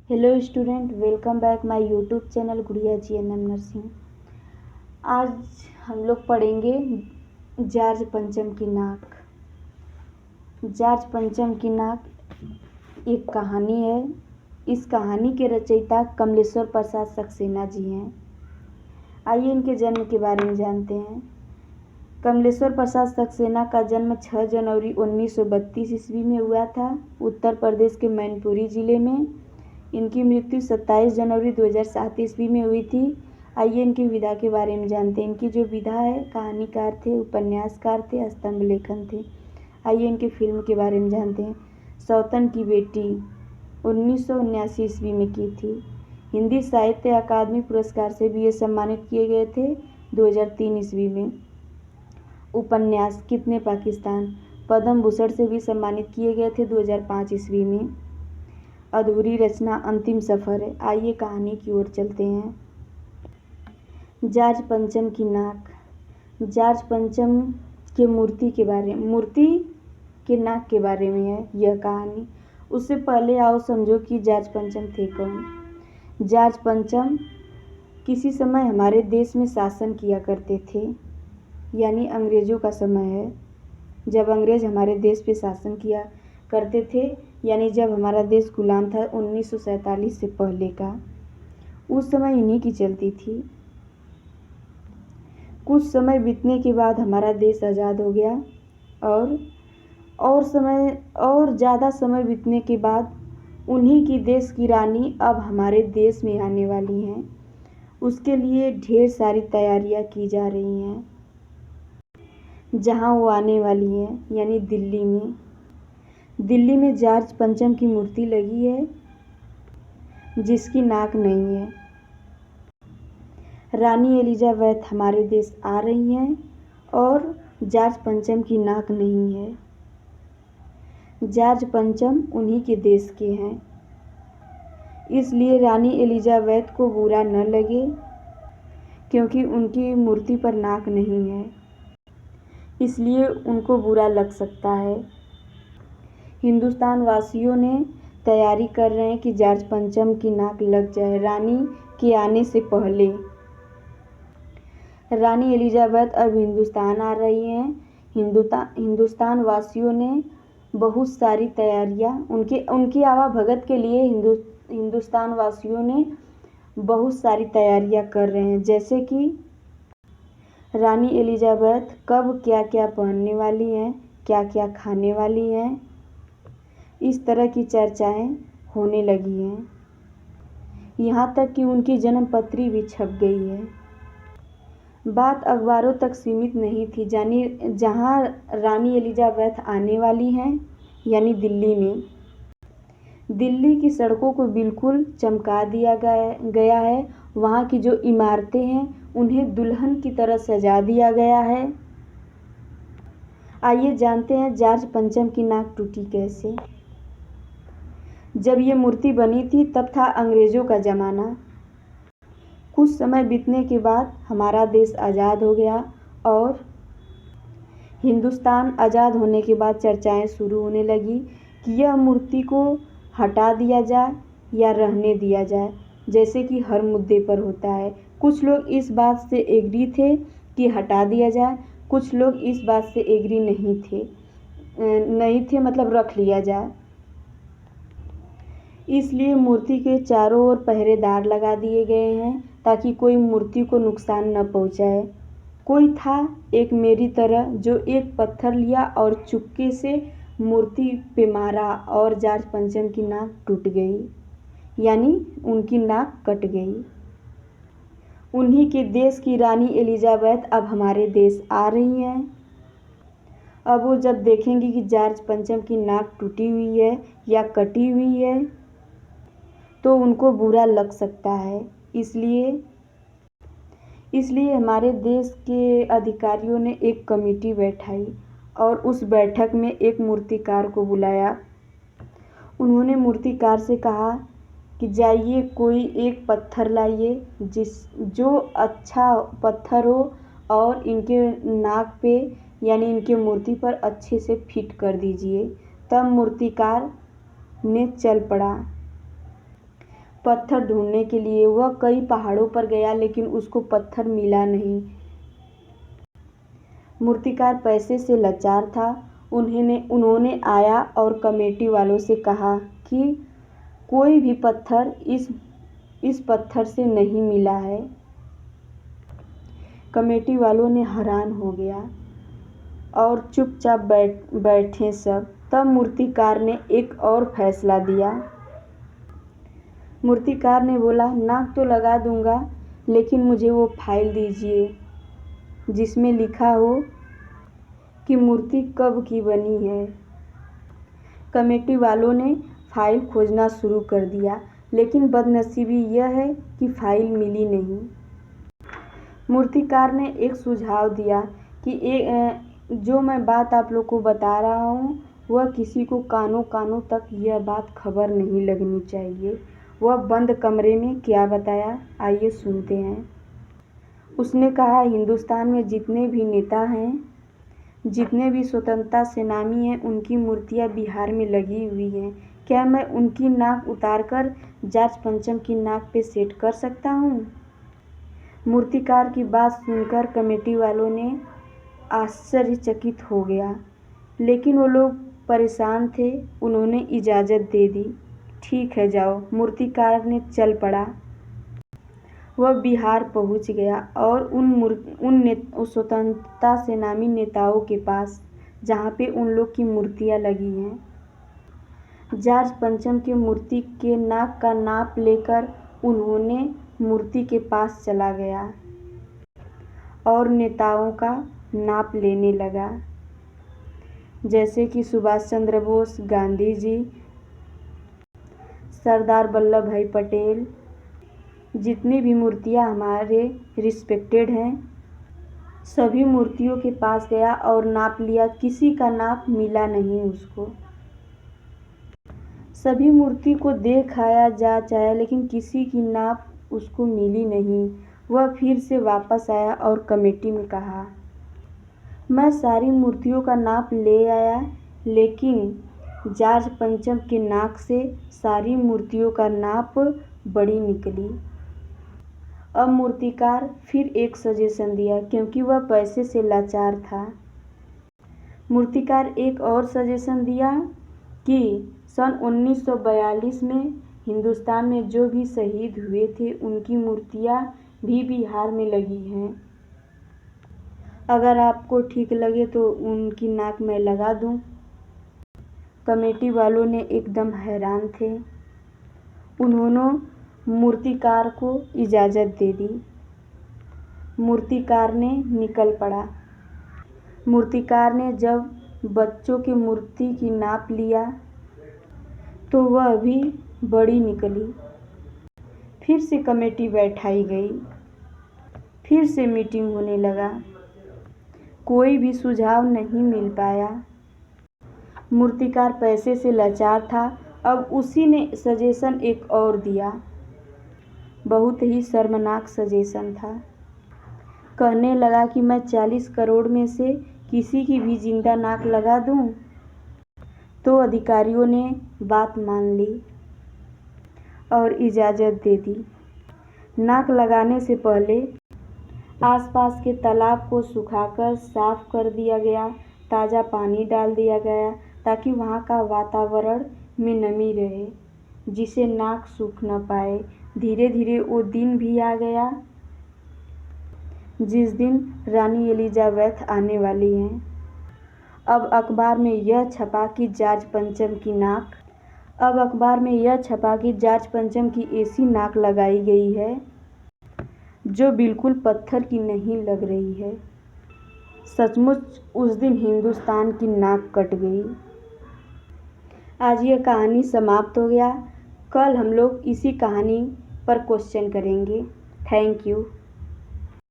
Hello student, welcome back my YouTube channel गुड़िया GNM nursing. आज हम लोग पढ़ेंगे जॉर्ज पंचम की नाक। जॉर्ज पंचम की नाक एक कहानी है। इस कहानी के रचयिता कमलेश्वर प्रसाद सक्सेना जी हैं। आइए इनके जन्म के बारे में जानते हैं। कमलेश्वर प्रसाद सक्सेना का जन्म 6 जनवरी 1932 ईस्वी में हुआ था, उत्तर प्रदेश के मैनपुरी जिले में। इनकी मृत्यु 27 जनवरी 2007 ईस्वी में हुई थी। आइए इनकी विधा के बारे में जानते हैं। इनकी जो विधा है, कहानीकार थे, उपन्यासकार थे, स्तंभ लेखन थे। आइए इनकी फिल्म के बारे में जानते हैं। सौतन की बेटी 1979 ईस्वी में की थी। हिंदी साहित्य अकादमी पुरस्कार से भी ये सम्मानित किए गए थे 2003 ईस्वी में। उपन्यास कितने पाकिस्तान पद्म भूषण से भी सम्मानित किए गए थे 2005 ईस्वी में। अधूरी रचना अंतिम सफ़र है। आइए कहानी की ओर चलते हैं। जॉर्ज पंचम की नाक। जॉर्ज पंचम के मूर्ति के नाक के बारे में है यह कहानी। उससे पहले आओ समझो कि जॉर्ज पंचम थे कौन। जॉर्ज पंचम किसी समय हमारे देश में शासन किया करते थे, यानी अंग्रेज़ों का समय है जब अंग्रेज़ हमारे देश पे शासन किया करते थे, यानी जब हमारा देश गुलाम था 1947 से पहले का। उस समय इन्हीं की चलती थी। कुछ समय बीतने के बाद हमारा देश आज़ाद हो गया और ज़्यादा समय बीतने के बाद उन्हीं की देश की रानी अब हमारे देश में आने वाली हैं। उसके लिए ढेर सारी तैयारियां की जा रही हैं। जहां वो आने वाली हैं, यानी दिल्ली में जॉर्ज पंचम की मूर्ति लगी है जिसकी नाक नहीं है। रानी एलिजाबेथ हमारे देश आ रही हैं और जॉर्ज पंचम की नाक नहीं है। जॉर्ज पंचम उन्हीं के देश के हैं, इसलिए रानी एलिजाबेथ को बुरा न लगे क्योंकि उनकी मूर्ति पर नाक नहीं है, इसलिए उनको बुरा लग सकता है। हिंदुस्तान वासियों ने तैयारी कर रहे हैं कि जॉर्ज पंचम की नाक लग जाए रानी के आने से पहले। रानी एलिजाबेथ अब हिंदुस्तान आ रही हैं। हिंदुस्तान वासियों ने बहुत सारी तैयारियां उनकी आवाभगत के लिए हिंदुस्तान वासियों ने बहुत सारी तैयारियां कर रहे हैं, जैसे कि रानी एलिजाबेथ कब क्या क्या पहनने वाली हैं, क्या क्या खाने वाली हैं। इस तरह की चर्चाएं होने लगी हैं। यहाँ तक कि उनकी जन्मपत्री भी छप गई है। बात अखबारों तक सीमित नहीं थी। जहाँ रानी एलिजाबेथ आने वाली हैं, यानी दिल्ली में, दिल्ली की सड़कों को बिल्कुल चमका दिया गया है। वहाँ की जो इमारतें हैं उन्हें दुल्हन की तरह सजा दिया गया है। आइए जानते हैं जॉर्ज पंचम की नाक टूटी कैसे। जब ये मूर्ति बनी थी तब था अंग्रेज़ों का ज़माना। कुछ समय बीतने के बाद हमारा देश आज़ाद हो गया और हिंदुस्तान आज़ाद होने के बाद चर्चाएं शुरू होने लगी कि यह मूर्ति को हटा दिया जाए या रहने दिया जाए, जैसे कि हर मुद्दे पर होता है। कुछ लोग इस बात से एग्री थे कि हटा दिया जाए, कुछ लोग इस बात से एग्री नहीं थे, मतलब रख लिया जाए। इसलिए मूर्ति के चारों ओर पहरेदार लगा दिए गए हैं ताकि कोई मूर्ति को नुकसान न पहुंचाए। कोई था एक मेरी तरह जो एक पत्थर लिया और चुपके से मूर्ति पे मारा और जॉर्ज पंचम की नाक टूट गई, यानी उनकी नाक कट गई। उन्हीं के देश की रानी एलिजाबेथ अब हमारे देश आ रही हैं। अब वो जब देखेंगी कि जॉर्ज पंचम की नाक टूटी हुई है या कटी हुई है तो उनको बुरा लग सकता है। इसलिए हमारे देश के अधिकारियों ने एक कमेटी बैठाई और उस बैठक में एक मूर्तिकार को बुलाया। उन्होंने मूर्तिकार से कहा कि जाइए कोई एक पत्थर लाइए जो अच्छा पत्थर हो और इनके नाक पे, यानी इनके मूर्ति पर अच्छे से फिट कर दीजिए। तब मूर्तिकार ने चल पड़ा। पत्थर ढूंढने के लिए। वह कई पहाड़ों पर गया लेकिन उसको पत्थर मिला नहीं। मूर्तिकार पैसे से लाचार था। उन्होंने आया और कमेटी वालों से कहा कि कोई भी पत्थर इस पत्थर से नहीं मिला है। कमेटी वालों ने हैरान हो गया और चुपचाप बैठे सब। तब मूर्तिकार ने एक और फैसला दिया। मूर्तिकार ने बोला, नाक तो लगा दूंगा लेकिन मुझे वो फाइल दीजिए जिसमें लिखा हो कि मूर्ति कब की बनी है। कमेटी वालों ने फाइल खोजना शुरू कर दिया लेकिन बदनसीबी यह है कि फाइल मिली नहीं। मूर्तिकार ने एक सुझाव दिया कि जो मैं बात आप लोग को बता रहा हूँ वह किसी को कानों कानों तक यह बात खबर नहीं लगनी चाहिए। वह बंद कमरे में क्या बताया, आइए सुनते हैं। उसने कहा, हिंदुस्तान में जितने भी नेता हैं, जितने भी स्वतंत्रता सेनानी हैं, उनकी मूर्तियां बिहार में लगी हुई हैं। क्या मैं उनकी नाक उतारकर जॉर्ज पंचम की नाक पे सेट कर सकता हूँ? मूर्तिकार की बात सुनकर कमेटी वालों ने आश्चर्यचकित हो गया, लेकिन वो लोग परेशान थे। उन्होंने इजाज़त दे दी। ठीक है, जाओ। मूर्तिकार ने चल पड़ा। वह बिहार पहुंच गया और उन स्वतंत्रता सेनानी नेताओं के पास जहाँ पे उन लोग की मूर्तियाँ लगी हैं। जॉर्ज पंचम की मूर्ति के नाक का नाप लेकर उन्होंने मूर्ति के पास चला गया और नेताओं का नाप लेने लगा, जैसे कि सुभाष चंद्र बोस, गांधी जी, सरदार वल्लभ भाई पटेल। जितनी भी मूर्तियाँ हमारे रिस्पेक्टेड हैं, सभी मूर्तियों के पास गया और नाप लिया। किसी का नाप मिला नहीं उसको। सभी मूर्ति को देखाया जांचा लेकिन किसी की नाप उसको मिली नहीं। वह फिर से वापस आया और कमेटी में कहा, मैं सारी मूर्तियों का नाप ले आया लेकिन जॉर्ज पंचम के नाक से सारी मूर्तियों का नाप बड़ी निकली। अब मूर्तिकार फिर एक सजेशन दिया क्योंकि वह पैसे से लाचार था। मूर्तिकार एक और सजेशन दिया कि सन 1942 में हिंदुस्तान में जो भी शहीद हुए थे उनकी मूर्तियाँ भी बिहार में लगी हैं। अगर आपको ठीक लगे तो उनकी नाक मैं लगा दूं। कमेटी वालों ने एकदम हैरान थे। उन्होंने मूर्तिकार को इजाज़त दे दी। मूर्तिकार ने निकल पड़ा। मूर्तिकार ने जब बच्चों की मूर्ति की नाप लिया तो वह भी बड़ी निकली। फिर से कमेटी बैठाई गई। फिर से मीटिंग होने लगा। कोई भी सुझाव नहीं मिल पाया। मूर्तिकार पैसे से लाचार था। अब उसी ने सजेशन एक और दिया। बहुत ही शर्मनाक सजेशन था। कहने लगा कि मैं 40 करोड़ में से किसी की भी जिंदा नाक लगा दूं। तो अधिकारियों ने बात मान ली और इजाज़त दे दी। नाक लगाने से पहले आसपास के तालाब को सुखाकर साफ कर दिया गया, ताज़ा पानी डाल दिया गया ताकि वहाँ का वातावरण में नमी रहे, जिससे नाक सूख न पाए। धीरे धीरे वो दिन भी आ गया जिस दिन रानी एलिजाबेथ आने वाली हैं। अब अखबार में यह छपा कि जॉर्ज पंचम की ऐसी नाक लगाई गई है जो बिल्कुल पत्थर की नहीं लग रही है। सचमुच उस दिन हिंदुस्तान की नाक कट गई। आज यह कहानी समाप्त हो गया। कल हम लोग इसी कहानी पर क्वेश्चन करेंगे। Thank you.